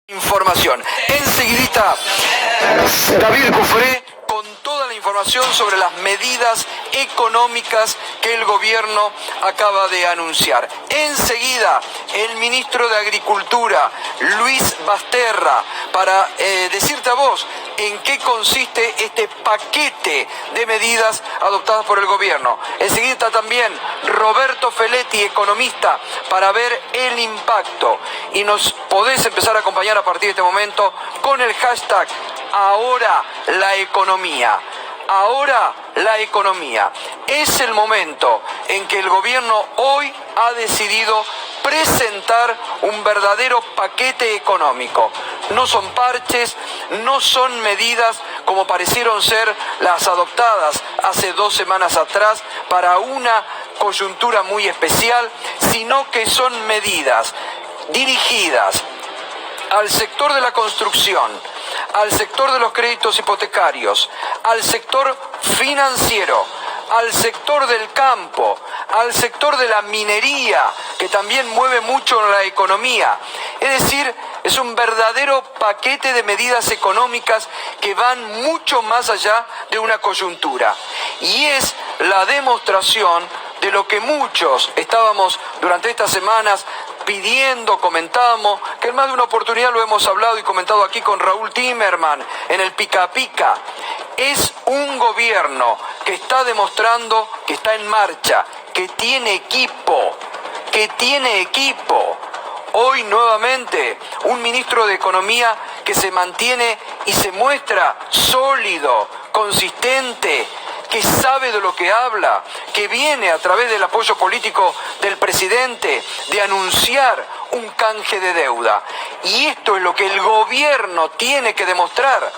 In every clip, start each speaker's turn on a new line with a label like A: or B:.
A: Información. Enseguidita, David Cufré con toda la información sobre las medidas económicas que el gobierno acaba de anunciar. Enseguida, el ministro de Agricultura, Luis Basterra, para decirte a vos en qué consiste este paquete de medidas adoptadas por el gobierno. Enseguida también Roberto Feletti, economista, para ver el impacto. Y nos podés empezar a acompañar a partir de este momento con el hashtag Ahora la Economía. Ahora la economía. Es el momento en que el gobierno hoy ha decidido presentar un verdadero paquete económico. No son parches, no son medidas como parecieron ser las adoptadas hace 2 semanas atrás para una coyuntura muy especial, sino que son medidas dirigidas al sector de la construcción, al sector de los créditos hipotecarios, al sector financiero, al sector del campo, al sector de la minería, que también mueve mucho la economía. Es decir, es un verdadero paquete de medidas económicas que van mucho más allá de una coyuntura. Y es la demostración de lo que muchos estábamos durante estas semanas pidiendo, comentamos, que en más de una oportunidad lo hemos hablado y comentado aquí con Raúl Timerman en el Pica Pica. Es un gobierno que está demostrando que está en marcha, que tiene equipo, Hoy nuevamente un ministro de Economía que se mantiene y se muestra sólido, consistente, que sabe de lo que habla, que viene a través del apoyo político del presidente de anunciar un canje de deuda. Y esto es lo que el gobierno tiene que demostrar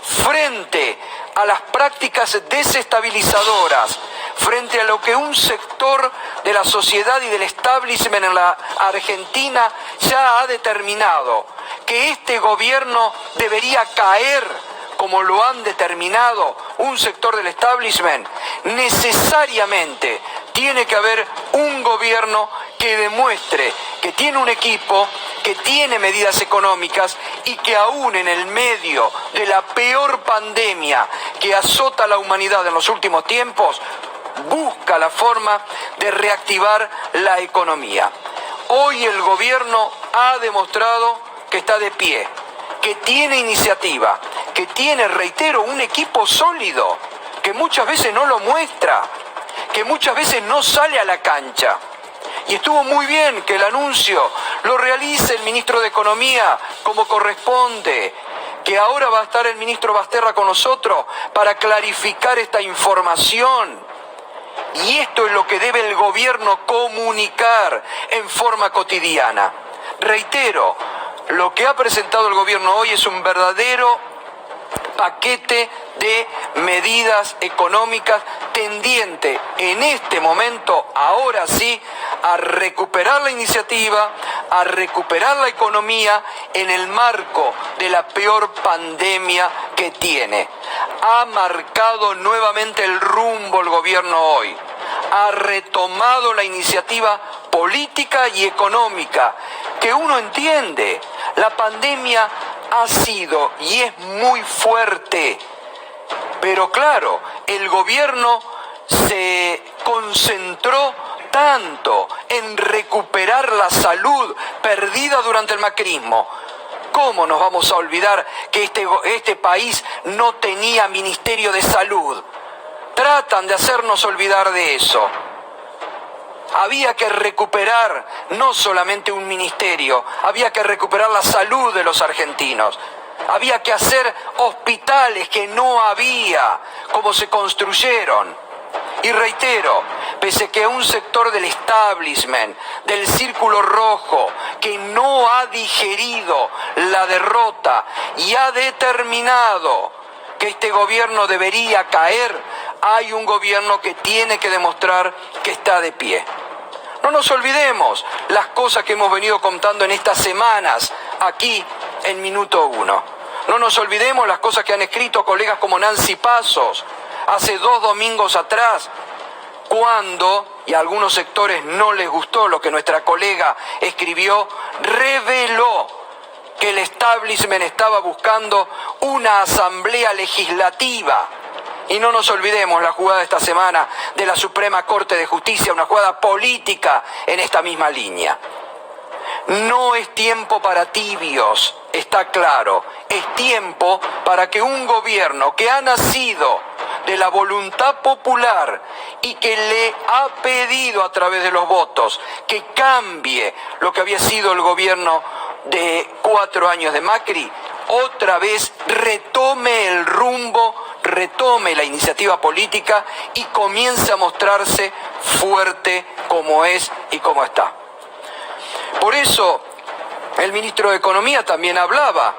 A: frente a las prácticas desestabilizadoras, frente a lo que un sector de la sociedad y del establishment en la Argentina ya ha determinado, que este gobierno debería caer como lo han determinado un sector del establishment. Necesariamente tiene que haber un gobierno que demuestre que tiene un equipo, que tiene medidas económicas y que aún en el medio de la peor pandemia que azota a la humanidad en los últimos tiempos, busca la forma de reactivar la economía. Hoy el gobierno ha demostrado que está de pie, que tiene iniciativa, que tiene, reitero, un equipo sólido, que muchas veces no lo muestra, que muchas veces no sale a la cancha. Y estuvo muy bien que el anuncio lo realice el ministro de Economía como corresponde, que ahora va a estar el ministro Basterra con nosotros para clarificar esta información. Y esto es lo que debe el gobierno comunicar en forma cotidiana. Reitero, lo que ha presentado el gobierno hoy es un verdadero paquete de medidas económicas tendiente en este momento, ahora sí, a recuperar la iniciativa, a recuperar la economía en el marco de la peor pandemia que tiene. Ha marcado nuevamente el rumbo el gobierno hoy, ha retomado la iniciativa política y económica, que uno entiende. La pandemia ha sido y es muy fuerte, pero claro, el gobierno se concentró tanto en recuperar la salud perdida durante el macrismo. ¿Cómo nos vamos a olvidar que este país no tenía Ministerio de Salud? Tratan de hacernos olvidar de eso. Había que recuperar no solamente un ministerio, había que recuperar la salud de los argentinos. Había que hacer hospitales que no había, como se construyeron. Y reitero, pese que un sector del establishment, del círculo rojo, que no ha digerido la derrota y ha determinado que este gobierno debería caer, hay un gobierno que tiene que demostrar que está de pie. No nos olvidemos las cosas que hemos venido contando en estas semanas aquí en Minuto 1. No nos olvidemos las cosas que han escrito colegas como Nancy Pasos hace 2 domingos atrás, cuando, y a algunos sectores no les gustó lo que nuestra colega escribió, reveló que el establishment estaba buscando una asamblea legislativa. Y no nos olvidemos la jugada de esta semana de la Suprema Corte de Justicia, una jugada política en esta misma línea. No es tiempo para tibios, está claro. Es tiempo para que un gobierno que ha nacido de la voluntad popular y que le ha pedido a través de los votos que cambie lo que había sido el gobierno de 4 años de Macri, otra vez retome el rumbo, retome la iniciativa política y comience a mostrarse fuerte como es y como está. Por eso, el ministro de Economía también daba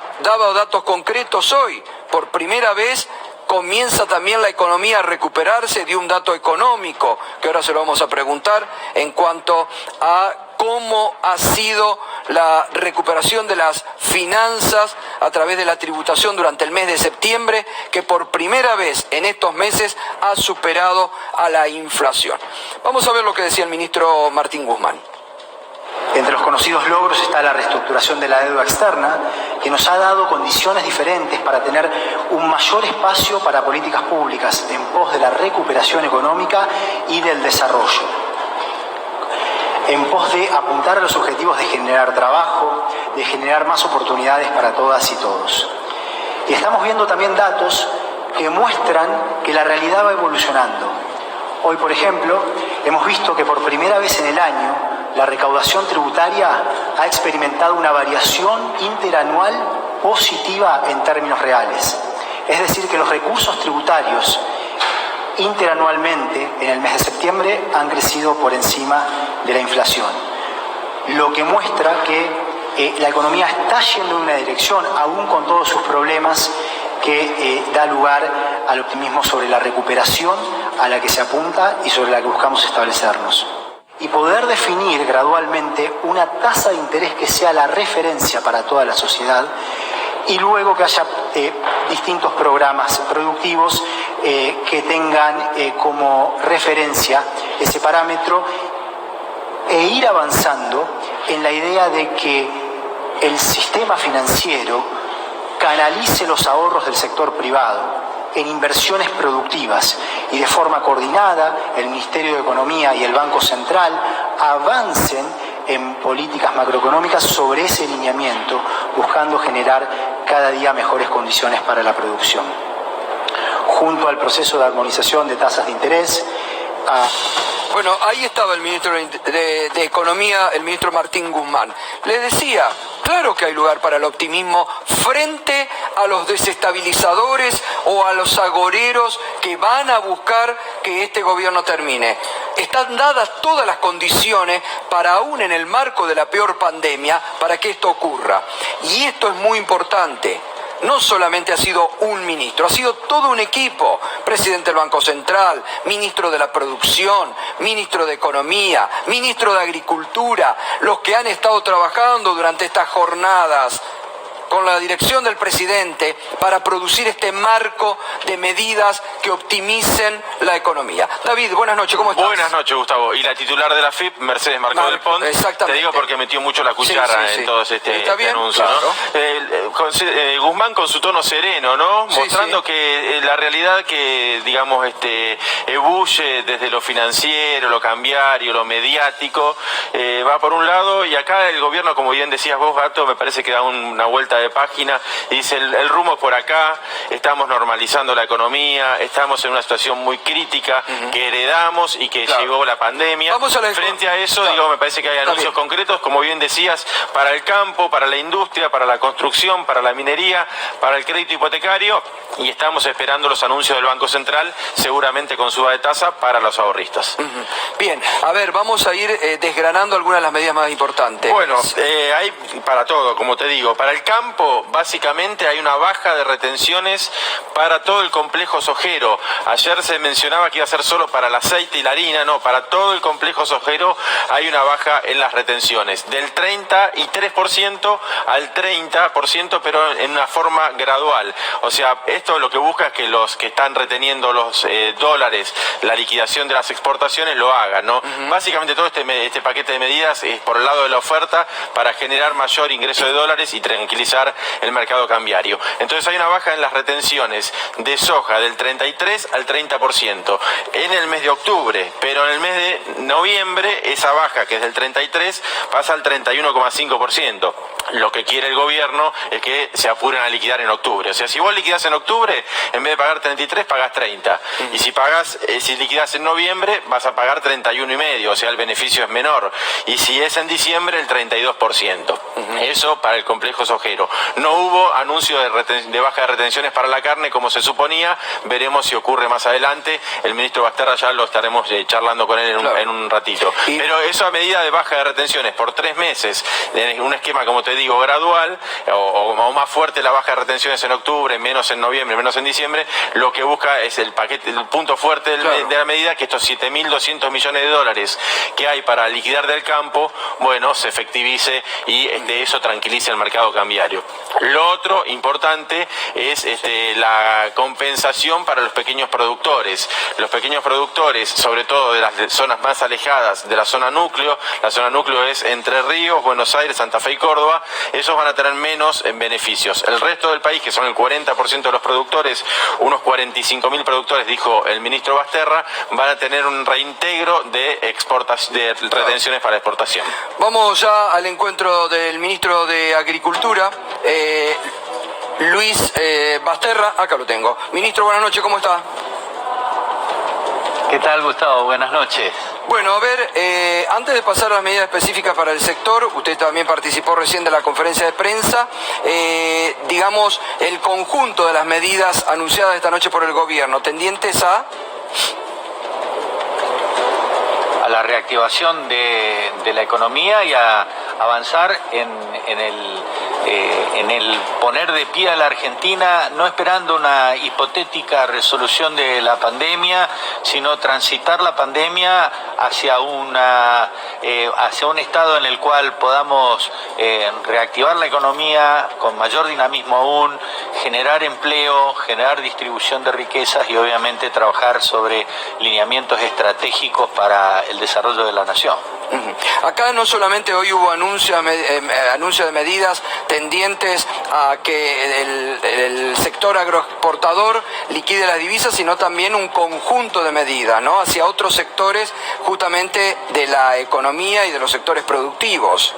A: datos concretos hoy. Por primera vez comienza también la economía a recuperarse, dio un dato económico, que ahora se lo vamos a preguntar, en cuanto a cómo ha sido la recuperación de las finanzas a través de la tributación durante el mes de septiembre, que por primera vez en estos meses ha superado a la inflación. Vamos a ver lo que decía el ministro Martín Guzmán.
B: Entre los conocidos logros está la reestructuración de la deuda externa, que nos ha dado condiciones diferentes para tener un mayor espacio para políticas públicas en pos de la recuperación económica y del desarrollo, en pos de apuntar a los objetivos de generar trabajo, de generar más oportunidades para todas y todos. Y estamos viendo también datos que muestran que la realidad va evolucionando. Hoy, por ejemplo, hemos visto que por primera vez en el año la recaudación tributaria ha experimentado una variación interanual positiva en términos reales. Es decir, que los recursos tributarios interanualmente en el mes de septiembre han crecido por encima de la inflación, lo que muestra que la economía está yendo en una dirección, aún con todos sus problemas, que da lugar al optimismo sobre la recuperación a la que se apunta y sobre la que buscamos establecernos. Y poder definir gradualmente una tasa de interés que sea la referencia para toda la sociedad, y luego que haya distintos programas productivos que tengan como referencia ese parámetro, e ir avanzando en la idea de que el sistema financiero canalice los ahorros del sector privado en inversiones productivas, y de forma coordinada el Ministerio de Economía y el Banco Central avancen en políticas macroeconómicas sobre ese lineamiento, buscando generar cada día mejores condiciones para la producción. Junto al proceso de armonización de tasas de interés,
A: Bueno, ahí estaba el ministro de Economía, el ministro Martín Guzmán. Le decía, claro que hay lugar para el optimismo frente a los desestabilizadores o a los agoreros que van a buscar que este gobierno termine. Están dadas todas las condiciones para, aún en el marco de la peor pandemia, para que esto ocurra. Y esto es muy importante. No solamente ha sido un ministro, ha sido todo un equipo, presidente del Banco Central, ministro de la Producción, ministro de Economía, ministro de Agricultura, los que han estado trabajando durante estas jornadas con la dirección del presidente para producir este marco de medidas que optimicen la economía. David, buenas noches, ¿cómo estás?
C: Buenas noches, Gustavo. Y la titular de la FIP, Mercedes Marcó del Pont, te digo porque metió mucho la cuchara en todo este anuncio,
A: claro.
C: ¿No? Guzmán con su tono sereno, ¿no? Mostrando que la realidad que, digamos, ebulle desde lo financiero, lo cambiario, lo mediático, va por un lado, y acá el gobierno, como bien decías vos, Gato, me parece que da una vuelta de página y dice el rumbo es por acá, estamos normalizando la economía, estamos en una situación muy crítica que heredamos y que llegó la pandemia. Frente a eso, me parece que hay anuncios concretos, como bien decías, para el campo, para la industria, para la construcción, para la minería, para el crédito hipotecario, y estamos esperando los anuncios del Banco Central, seguramente con suba de tasa para los ahorristas.
A: Bien, a ver, vamos a ir desgranando algunas de las medidas más importantes.
C: Bueno, hay para todo, como te digo. Para el campo, básicamente hay una baja de retenciones retenciones para todo el complejo sojero. Ayer se mencionaba que iba a ser solo para el aceite y la harina, no, para todo el complejo sojero hay una baja en las retenciones, del 33% al 30%, pero en una forma gradual. O sea, esto lo que busca es que los que están reteniendo los dólares, la liquidación de las exportaciones, lo hagan, ¿no? Básicamente todo este paquete de medidas es por el lado de la oferta para generar mayor ingreso de dólares y tranquilizar el mercado cambiario. Entonces hay una baja en las retenciones de soja del 33 al 30% en el mes de octubre, pero en el mes de noviembre esa baja, que es del 33, pasa al 31,5%. Lo que quiere el gobierno es que se apuren a liquidar en octubre. O sea, si vos liquidás en octubre, en vez de pagar 33, pagás 30. Y si liquidás en noviembre, vas a pagar 31,5. O sea, el beneficio es menor. Y si es en diciembre, el 32%. Eso para el complejo sojero. No hubo anuncio de baja de retenciones para la carne como se suponía. Veremos si ocurre más adelante. El ministro Basterra ya lo estaremos charlando con él en un ratito. Pero esa medida de baja de retenciones por 3 meses, en un esquema, como te digo, gradual, o más fuerte la baja de retenciones en octubre, menos en noviembre, menos en diciembre, lo que busca es el paquete, el punto fuerte de la medida, que estos 7.200 millones de dólares que hay para liquidar del campo, bueno, se efectivice y de eso tranquilice el mercado cambiario. Lo otro importante es la compensación para los pequeños productores. Los pequeños productores, sobre todo de las zonas más alejadas de la zona núcleo es Entre Ríos, Buenos Aires, Santa Fe y Córdoba, esos van a tener menos en beneficios. El resto del país, que son el 40% de los productores, unos 45.000 productores, dijo el ministro Basterra, van a tener un reintegro de retenciones para exportación.
A: Vamos ya al encuentro del ministro de Agricultura, Luis Basterra. Acá lo tengo. Ministro, buenas noches, ¿cómo está?
D: ¿Qué tal, Gustavo? Buenas noches.
A: Bueno, a ver, antes de pasar a las medidas específicas para el sector, usted también participó recién de la conferencia de prensa, digamos, el conjunto de las medidas anunciadas esta noche por el gobierno, tendientes a
D: la reactivación de la economía y a avanzar en el poner de pie a la Argentina, no esperando una hipotética resolución de la pandemia, sino transitar la pandemia hacia un estado en el cual podamos reactivar la economía con mayor dinamismo aún, generar empleo, generar distribución de riquezas y obviamente trabajar sobre lineamientos estratégicos para el desarrollo de la nación.
A: Acá no solamente hoy hubo anuncio de medidas tendientes a que el sector agroexportador liquide las divisas, sino también un conjunto de medidas, ¿no?, hacia otros sectores justamente de la economía y de los sectores productivos.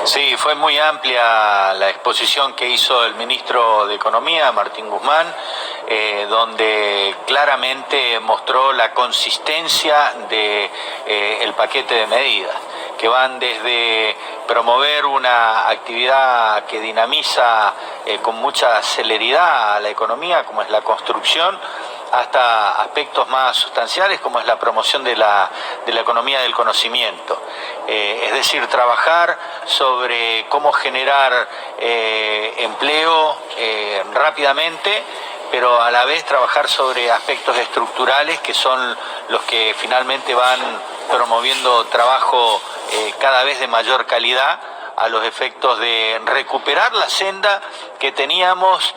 D: Sí, fue muy amplia la exposición que hizo el ministro de Economía, Martín Guzmán, donde claramente mostró la consistencia del paquete de medidas, que van desde promover una actividad que dinamiza con mucha celeridad a la economía, como es la construcción, hasta aspectos más sustanciales como es la promoción de la economía del conocimiento. Es decir, trabajar sobre cómo generar empleo rápidamente, pero a la vez trabajar sobre aspectos estructurales que son los que finalmente van promoviendo trabajo cada vez de mayor calidad, a los efectos de recuperar la senda que teníamos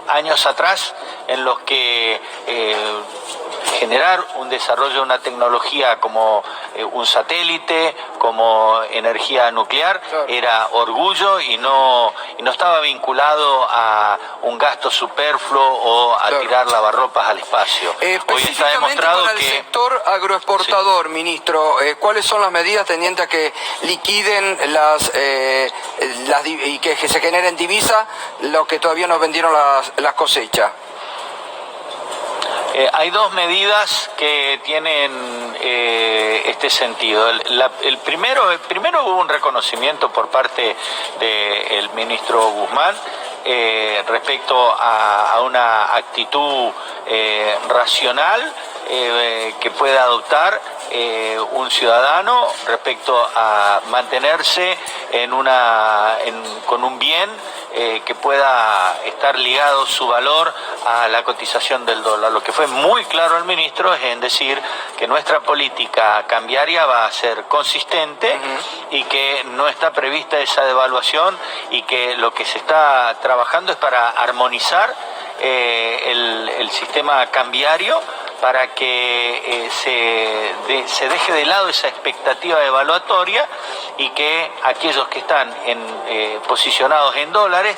D: años atrás, en los que generar un desarrollo de una tecnología como un satélite, como energía nuclear, claro, era orgullo y no estaba vinculado a un gasto superfluo o a, claro, tirar lavarropas al espacio.
A: Hoy está demostrado para el sector agroexportador, sí, ministro, ¿cuáles son las medidas tendientes a que liquiden y que se generen divisas los que todavía no vendieron las cosechas?
D: Hay dos medidas que tienen este sentido. El primero hubo un reconocimiento por parte del ministro Guzmán respecto a una actitud racional que puede adoptar un ciudadano respecto a mantenerse con un bien que pueda estar ligado su valor a la cotización del dólar. Lo que fue muy claro el ministro es en decir que nuestra política cambiaria va a ser consistente y que no está prevista esa devaluación y que lo que se está trabajando es para armonizar el sistema cambiario para que se deje de lado esa expectativa devaluatoria y que aquellos que están posicionados en dólares,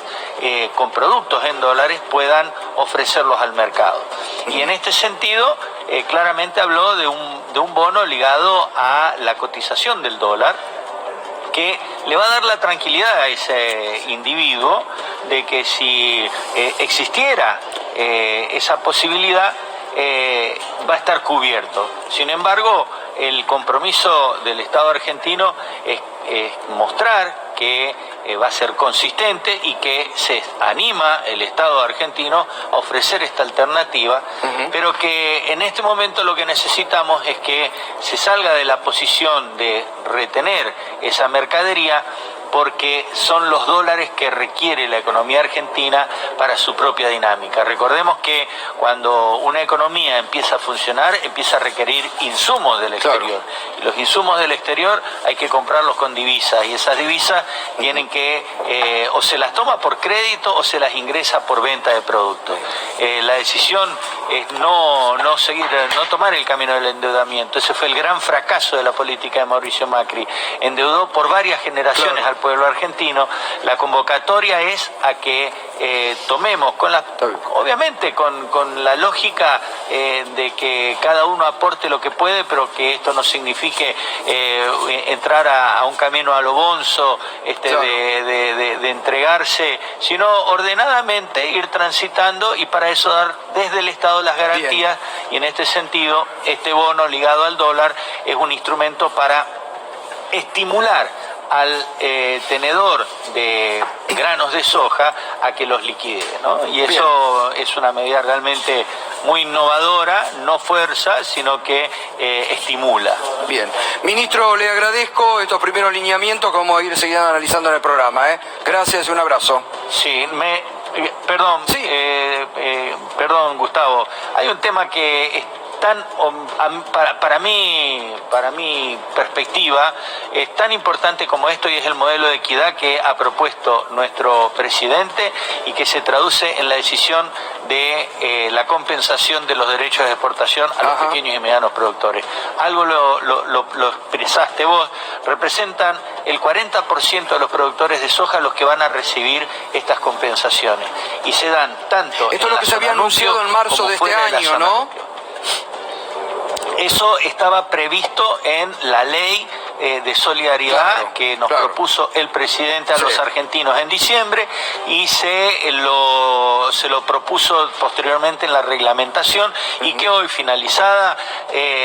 D: con productos en dólares, puedan ofrecerlos al mercado. Y en este sentido, claramente habló de un bono ligado a la cotización del dólar, que le va a dar la tranquilidad a ese individuo de que si existiera esa posibilidad, va a estar cubierto. Sin embargo, el compromiso del Estado argentino es mostrar que va a ser consistente y que se anima el Estado argentino a ofrecer esta alternativa, pero que en este momento lo que necesitamos es que se salga de la posición de retener esa mercadería, porque son los dólares que requiere la economía argentina para su propia dinámica. Recordemos que cuando una economía empieza a funcionar, empieza a requerir insumos del exterior. Y los insumos del exterior hay que comprarlos con divisas, y esas divisas tienen que, o se las toma por crédito o se las ingresa por venta de productos. La decisión es no tomar el camino del endeudamiento. Ese fue el gran fracaso de la política de Mauricio Macri. Endeudó por varias generaciones al pueblo argentino. La convocatoria es a que tomemos, obviamente con la lógica de que cada uno aporte lo que puede, pero que esto no signifique entrar a un camino a lo bonzo, de entregarse, sino ordenadamente ir transitando, y para eso dar desde el Estado las garantías. Bien. Y en este sentido, este bono ligado al dólar es un instrumento para estimular al tenedor de granos de soja a que los liquide, ¿no? Y eso es una medida realmente muy innovadora, no fuerza, sino que estimula.
A: Bien. Ministro, le agradezco estos primeros lineamientos que vamos a ir siguiendo analizando en el programa. Gracias y un abrazo.
D: Sí, perdón, Gustavo, hay un tema que para mi perspectiva es tan importante como esto, y es el modelo de equidad que ha propuesto nuestro presidente y que se traduce en la decisión de la compensación de los derechos de exportación a los pequeños y medianos productores. Algo lo expresaste vos, representan el 40% de los productores de soja los que van a recibir estas compensaciones, y se dan tanto...
A: Esto es lo que se había anunciado en marzo de este año, ¿no?
D: Eso estaba previsto en la ley de solidaridad que nos propuso el presidente a los argentinos en diciembre, y se lo propuso posteriormente en la reglamentación, y que hoy, finalizada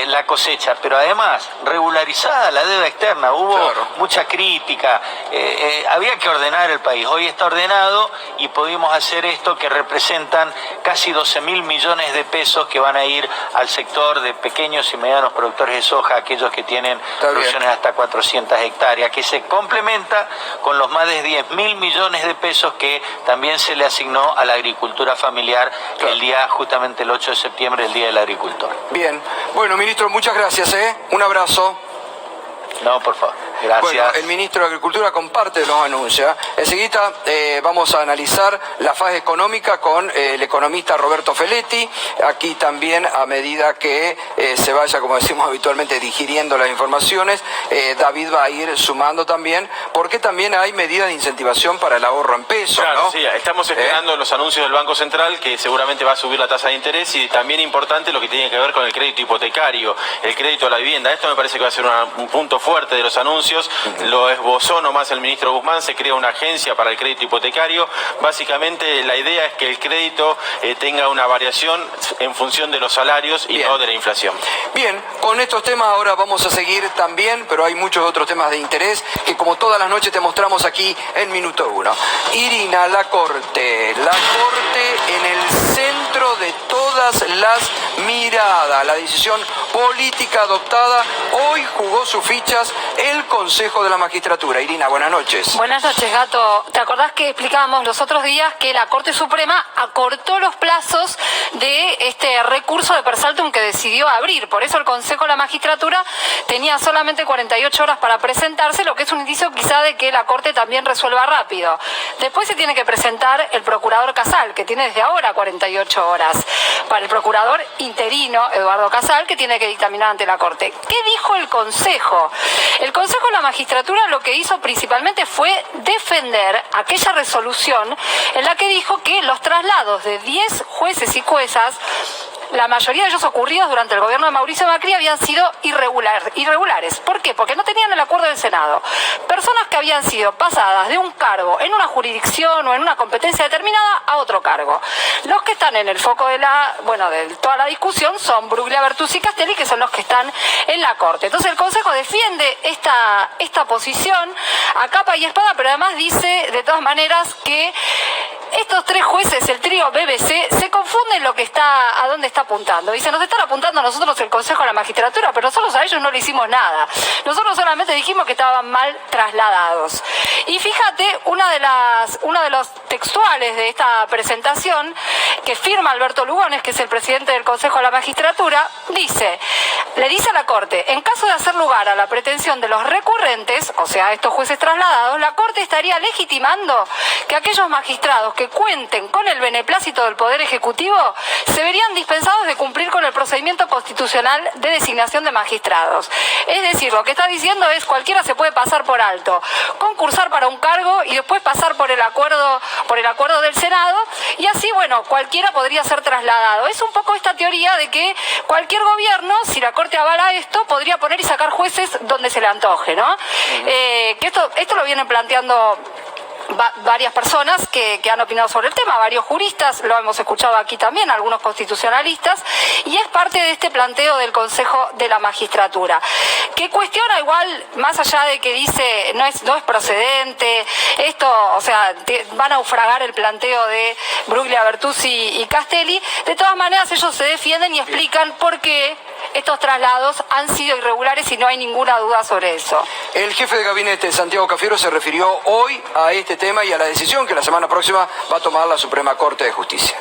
D: la cosecha, pero además regularizada la deuda externa, hubo mucha crítica, había que ordenar el país. Hoy está ordenado y pudimos hacer esto, que representan casi 12.000 millones de pesos que van a ir al sector de pequeños y medianos productores de soja, aquellos que tienen producciones hasta 400 hectáreas, que se complementa con los más de 10.000 millones de pesos que también se le asignó a la agricultura familiar justamente el 8 de septiembre, el Día del Agricultor.
A: Bien. Bueno, ministro, muchas gracias. Un abrazo.
D: No, por favor. Gracias.
A: Bueno, el ministro de Agricultura comparte los anuncios. Enseguida vamos a analizar la fase económica con el economista Roberto Feletti. Aquí también, a medida que se vaya, como decimos habitualmente, digiriendo las informaciones, David va a ir sumando también, porque también hay medidas de incentivación para el ahorro en pesos.
C: Claro,
A: ¿no?
C: sí, estamos esperando los anuncios del Banco Central, que seguramente va a subir la tasa de interés, y también importante lo que tiene que ver con el crédito hipotecario, el crédito a la vivienda. Esto me parece que va a ser un punto fuerte de los anuncios. Lo esbozó nomás el ministro Guzmán, se crea una agencia para el crédito hipotecario. Básicamente la idea es que el crédito tenga una variación en función de los salarios y no de la inflación.
A: Bien, con estos temas ahora vamos a seguir también, pero hay muchos otros temas de interés que, como todas las noches, te mostramos aquí en Minuto 1. Irina, la Corte en el centro de todo todas las miradas. La decisión política adoptada hoy jugó sus fichas el Consejo de la Magistratura. Irina, buenas noches.
E: Buenas noches, Gato. ¿Te acordás que explicábamos los otros días que la Corte Suprema acortó los plazos de este recurso de Persaltum que decidió abrir? Por eso el Consejo de la Magistratura tenía solamente 48 horas para presentarse, lo que es un indicio quizá de que la Corte también resuelva rápido. Después se tiene que presentar el procurador Casal, que tiene desde ahora 48 horas, para el procurador interino, Eduardo Casal, que tiene que dictaminar ante la Corte. ¿Qué dijo el Consejo? El Consejo de la Magistratura lo que hizo principalmente fue defender aquella resolución en la que dijo que los traslados de 10 jueces y juezas, la mayoría de ellos ocurridos durante el gobierno de Mauricio Macri, habían sido irregulares. ¿Por qué? Porque no tenían el acuerdo del Senado. Personas que habían sido pasadas de un cargo en una jurisdicción o en una competencia determinada a otro cargo. Los que están en el foco de toda la discusión son Bruglia, Bertuzzi y Castelli, que son los que están en la Corte. Entonces el Consejo defiende esta posición a capa y espada, pero además dice de todas maneras que estos tres jueces, el trío BBC, se confunden a dónde está apuntando. Dice, nos están apuntando a nosotros el Consejo de la Magistratura, pero nosotros a ellos no le hicimos nada. Nosotros solamente dijimos que estaban mal trasladados. Y fíjate, uno de los textuales de esta presentación, que firma Alberto Lugones, que es el presidente del Consejo de la Magistratura, le dice a la Corte, en caso de hacer lugar a la pretensión de los recurrentes, o sea, estos jueces trasladados, la Corte estaría legitimando que aquellos magistrados que cuenten con el beneplácito del Poder Ejecutivo se verían dispensados de cumplir con el procedimiento constitucional de designación de magistrados. Es decir, lo que está diciendo es cualquiera se puede pasar por alto, concursar para un cargo y después pasar por el acuerdo del Senado, y así, bueno, cualquiera podría ser trasladado. Es un poco esta teoría de que cualquier gobierno, si la Corte avala esto, podría poner y sacar jueces donde se le antoje, ¿no? Que esto lo vienen planteando varias personas que han opinado sobre el tema, varios juristas, lo hemos escuchado aquí también, algunos constitucionalistas, y es parte de este planteo del Consejo de la Magistratura, que cuestiona igual, más allá de que dice no es procedente, esto, o sea, va a naufragar el planteo de Bruglia, Bertuzzi y Castelli. De todas maneras, ellos se defienden y explican por qué estos traslados han sido irregulares y no hay ninguna duda sobre eso.
A: El jefe de gabinete, Santiago Cafiero, se refirió hoy a este tema y a la decisión que la semana próxima va a tomar la Suprema Corte de Justicia.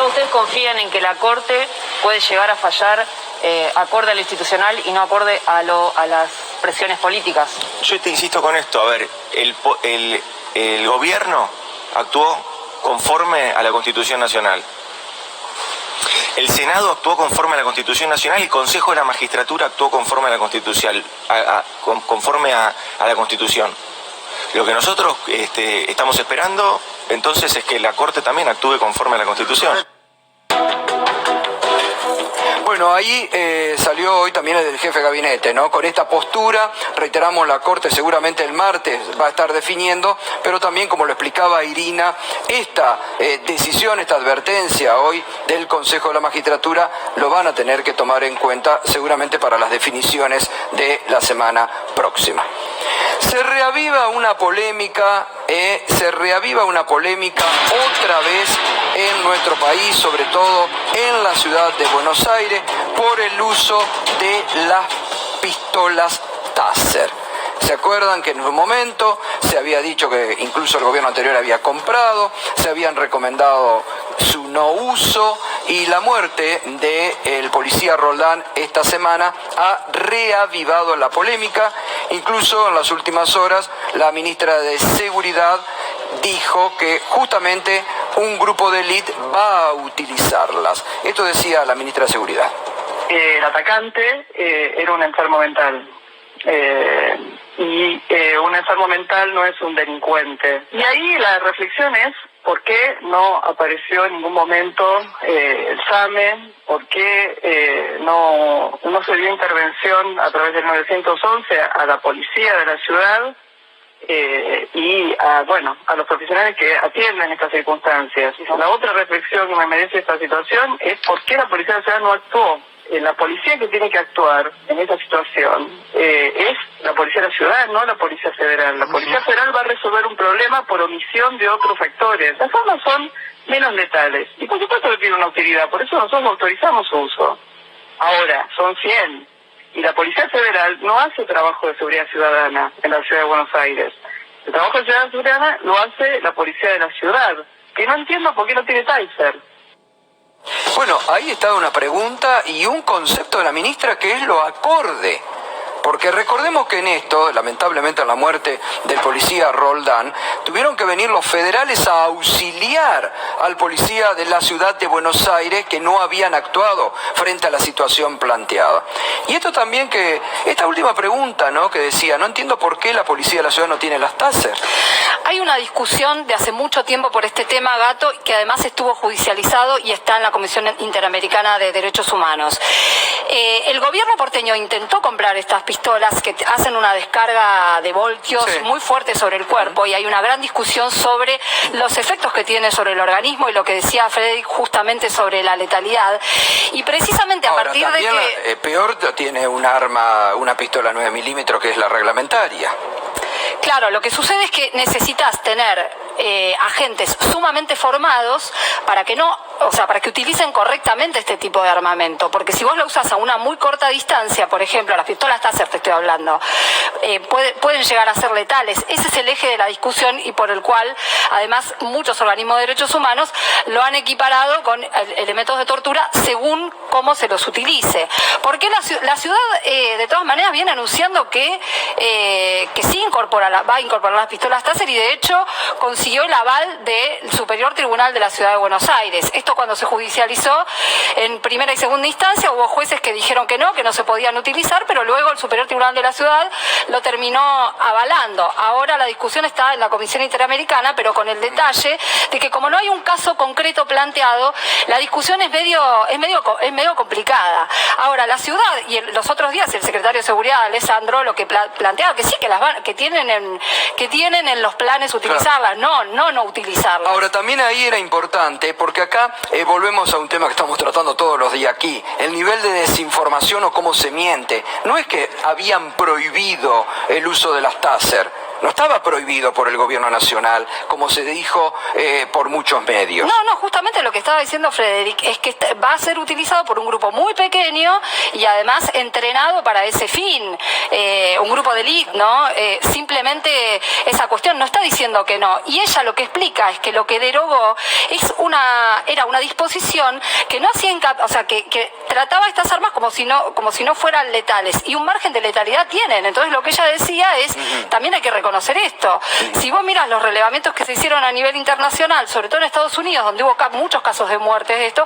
F: ¿Ustedes confían en que la Corte puede llegar a fallar acorde a lo institucional y no acorde a las presiones políticas?
G: Yo te insisto con esto, a ver, el gobierno actuó conforme a la Constitución Nacional. El Senado actuó conforme a la Constitución Nacional y el Consejo de la Magistratura actuó conforme a la Constitución, conforme a la Constitución. Lo que nosotros estamos esperando entonces es que la Corte también actúe conforme a la Constitución.
A: Bueno, ahí salió hoy también el jefe de gabinete, ¿no? Con esta postura, reiteramos, la Corte seguramente el martes va a estar definiendo, pero también, como lo explicaba Irina, esta decisión, esta advertencia hoy del Consejo de la Magistratura lo van a tener que tomar en cuenta seguramente para las definiciones de la semana próxima. Se reaviva una polémica otra vez en nuestro país, sobre todo en la ciudad de Buenos Aires, por el uso de las pistolas Taser. ¿Se acuerdan que en un momento se había dicho que incluso el gobierno anterior había comprado, se habían recomendado su no uso, y la muerte del policía Roldán esta semana ha reavivado la polémica? Incluso en las últimas horas la ministra de Seguridad dijo que justamente un grupo de élite va a utilizarlas. Esto decía la ministra de Seguridad.
H: El atacante era un enfermo mental. Un enfermo mental no es un delincuente. Y ahí la reflexión es por qué no apareció en ningún momento el SAME, por qué no se dio intervención a través del 911 a la policía de la ciudad y a los profesionales que atienden estas circunstancias. La otra reflexión que me merece esta situación es por qué la policía de la ciudad no actuó la policía que tiene que actuar en esta situación es la Policía de la Ciudad, no la Policía Federal. La Policía Federal va a resolver un problema por omisión de otros factores. Las armas son menos letales y por supuesto que tiene una utilidad, por eso nosotros autorizamos su uso. Ahora, son 100 y la Policía Federal no hace trabajo de seguridad ciudadana en la Ciudad de Buenos Aires. El trabajo de seguridad ciudadana lo hace la Policía de la Ciudad, que no entiendo por qué no tiene Taser.
A: Bueno, ahí está una pregunta y un concepto de la ministra que es lo acorde. Porque recordemos que en esto, lamentablemente en la muerte del policía Roldán, tuvieron que venir los federales a auxiliar al policía de la ciudad de Buenos Aires que no habían actuado frente a la situación planteada. Y esto también que, esta última pregunta, ¿no? Que decía, no entiendo por qué la policía de la ciudad no tiene las Taser.
E: Hay una discusión de hace mucho tiempo por este tema, Gato, que además estuvo judicializado y está en la Comisión Interamericana de Derechos Humanos. El gobierno porteño intentó comprar estas pistolas que hacen una descarga de voltios muy fuerte sobre el cuerpo y hay una gran discusión sobre los efectos que tiene sobre el organismo y lo que decía Frederick justamente sobre la letalidad. Y precisamente a partir de que...
A: peor tiene un arma, una pistola 9 milímetros que es la reglamentaria.
E: Claro, lo que sucede es que necesitas tener agentes sumamente formados para que para que utilicen correctamente este tipo de armamento, porque si vos lo usas a una muy corta distancia, por ejemplo, las pistolas Taser te estoy hablando, pueden llegar a ser letales. Ese es el eje de la discusión y por el cual, además, muchos organismos de derechos humanos lo han equiparado con elementos de tortura según cómo se los utilice. Porque la ciudad, de todas maneras, viene anunciando que sí va a incorporar las pistolas Taser y, de hecho, consiguió el aval del Superior Tribunal de la Ciudad de Buenos Aires. Esto cuando se judicializó en primera y segunda instancia, hubo jueces que dijeron que no se podían utilizar, pero luego el Superior Tribunal de la Ciudad lo terminó avalando. Ahora la discusión está en la Comisión Interamericana, pero con el detalle de que como no hay un caso concreto planteado, la discusión es medio complicada. Ahora, la ciudad, y los otros días el secretario de Seguridad, Alessandro, lo que planteaba, que sí, que tienen en los planes utilizarlas, no utilizarlas.
A: Ahora, también ahí era importante, porque acá volvemos a un tema que estamos tratando todos los días aquí, el nivel de desinformación o cómo se miente. No es que habían prohibido el uso de las Taser, no estaba prohibido por el gobierno nacional, como se dijo por muchos medios.
E: No, justamente lo que estaba diciendo Frederick es que va a ser utilizado por un grupo muy pequeño y además entrenado para ese fin, un grupo de élite, ¿no? Simplemente esa cuestión no está diciendo que no. Y ella lo que explica es que lo que derogó era una disposición que no hacía que trataba estas armas como si no fueran letales y un margen de letalidad tienen. Entonces lo que ella decía es, también hay que reconocer esto. Si vos miras los relevamientos que se hicieron a nivel internacional, sobre todo en Estados Unidos, donde hubo muchos casos de muertes de esto,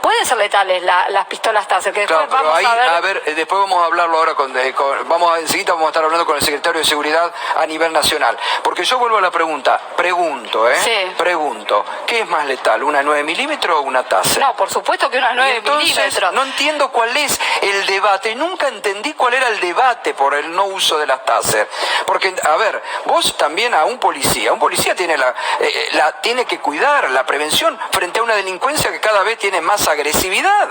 E: pueden ser letales las pistolas Taser, que después vamos a ver.
A: Después vamos a hablarlo ahora enseguida vamos a estar hablando con el secretario de Seguridad a nivel nacional. Porque yo vuelvo a la pregunta, pregunto, ¿qué es más letal, una 9 milímetros o una Taser?
E: No, por supuesto que una 9 milímetros.
A: No entiendo cuál es el debate, nunca entendí cuál era el debate por el no uso de las Taser. Porque, a ver, vos también un policía tiene tiene que cuidar la prevención frente a una delincuencia que cada vez tiene más agresividad.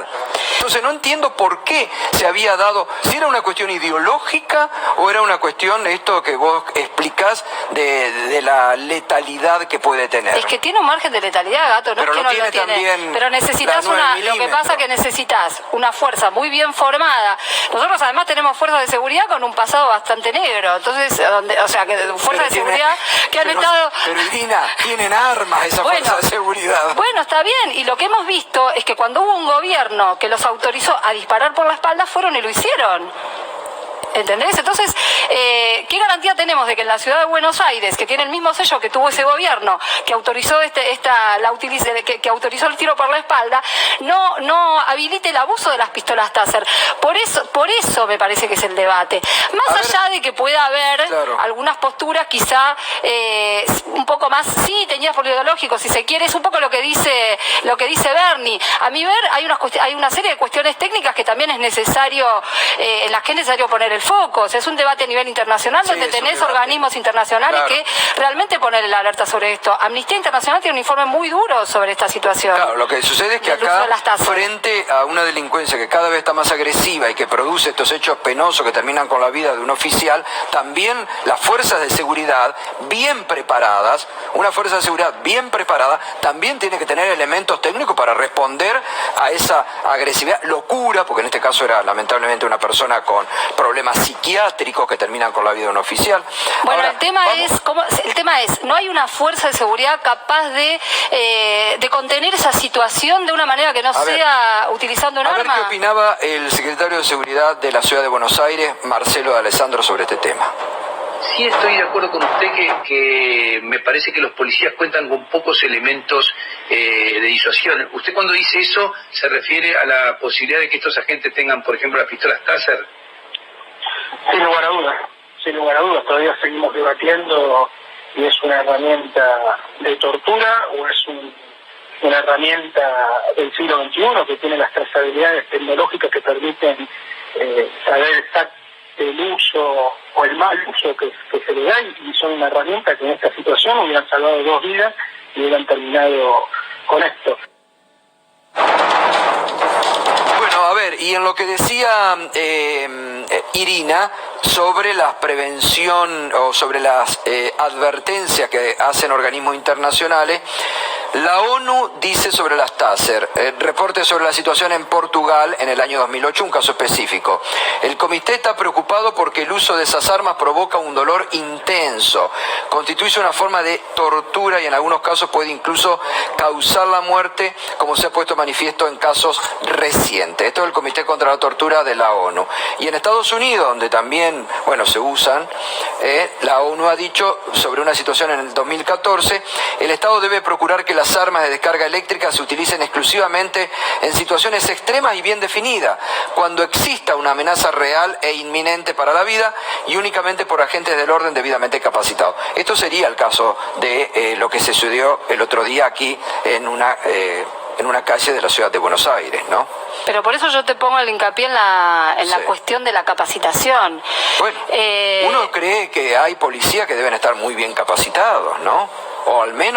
A: Entonces no entiendo por qué se había dado, si era una cuestión ideológica o era una cuestión, esto que vos explicás, de la letalidad que puede tener.
E: Es que tiene un margen de letalidad, Gato, no
A: pero
E: es que no lo tiene. Pero necesitas lo que pasa es que necesitas una fuerza muy bien formada. Nosotros además tenemos fuerzas de seguridad con un pasado bastante negro, entonces, fuerzas de seguridad que han estado...
A: Pero Irina, tienen armas esas fuerzas de seguridad.
E: Bueno, está bien, y lo que hemos visto es que cuando hubo un gobierno que los autorizó a disparar por la espalda, fueron y lo hicieron. ¿Entendés? Entonces, ¿qué garantía tenemos de que en la ciudad de Buenos Aires, que tiene el mismo sello que tuvo ese gobierno, que autorizó que autorizó el tiro por la espalda, no habilite el abuso de las pistolas Taser? Por eso me parece que es el debate. Más allá de que pueda haber algunas posturas quizá un poco más, sí, teñidas por lo ideológico, si se quiere, es un poco lo que dice Bernie. A mi ver, hay una serie de cuestiones técnicas que también es necesario, en las que es necesario poner el foco. O sea, es un debate a nivel internacional donde tenés organismos internacionales que realmente ponen la alerta sobre esto. Amnistía Internacional tiene un informe muy duro sobre esta situación.
A: Claro, lo que sucede es que acá, frente a una delincuencia que cada vez está más agresiva y que produce estos hechos penosos que terminan con la vida de un oficial, también las fuerzas de seguridad bien preparadas, una fuerza de seguridad bien preparada, también tiene que tener elementos técnicos para responder a esa agresividad, locura, porque en este caso era lamentablemente una persona con problemas psiquiátricos que terminan con la vida de un oficial.
E: Bueno,
A: ahora,
E: el tema es, no hay una fuerza de seguridad capaz de contener esa situación de una manera que no sea utilizando un arma.
A: A ver qué opinaba el secretario de Seguridad de la Ciudad de Buenos Aires, Marcelo de Alessandro, sobre este tema.
I: Sí, estoy de acuerdo con usted que me parece que los policías cuentan con pocos elementos de disuasión. ¿Usted cuando dice eso se refiere a la posibilidad de que estos agentes tengan, por ejemplo, las pistolas Taser?
B: Sin lugar a dudas, todavía seguimos debatiendo si es una herramienta de tortura o es una herramienta del siglo XXI que tiene las trazabilidades tecnológicas que permiten saber exactamente el uso o el mal uso que se le da, y son una herramienta que en esta situación hubieran salvado 2 vidas y hubieran terminado con esto.
A: Bueno, a ver, y en lo que decía Irina sobre la prevención o sobre las advertencias que hacen organismos internacionales, la ONU dice sobre las Taser, reporte sobre la situación en Portugal en el año 2008, un caso específico. El comité está preocupado porque el uso de esas armas provoca un dolor intenso, constituye una forma de tortura y en algunos casos puede incluso causar la muerte, como se ha puesto manifiesto en casos recientes. Esto es el Comité contra la Tortura de la ONU. Y en Estados Unidos, donde también, se usan, la ONU ha dicho sobre una situación en el 2014, el Estado debe procurar que las armas de descarga eléctrica se utilicen exclusivamente en situaciones extremas y bien definidas, cuando exista una amenaza real e inminente para la vida y únicamente por agentes del orden debidamente capacitados. Esto sería el caso de lo que se sucedió el otro día aquí en una calle de la ciudad de Buenos Aires, ¿no?
E: Pero por eso yo te pongo el hincapié en la cuestión de la capacitación.
A: Bueno, uno cree que hay policías que deben estar muy bien capacitados, ¿no? O al menos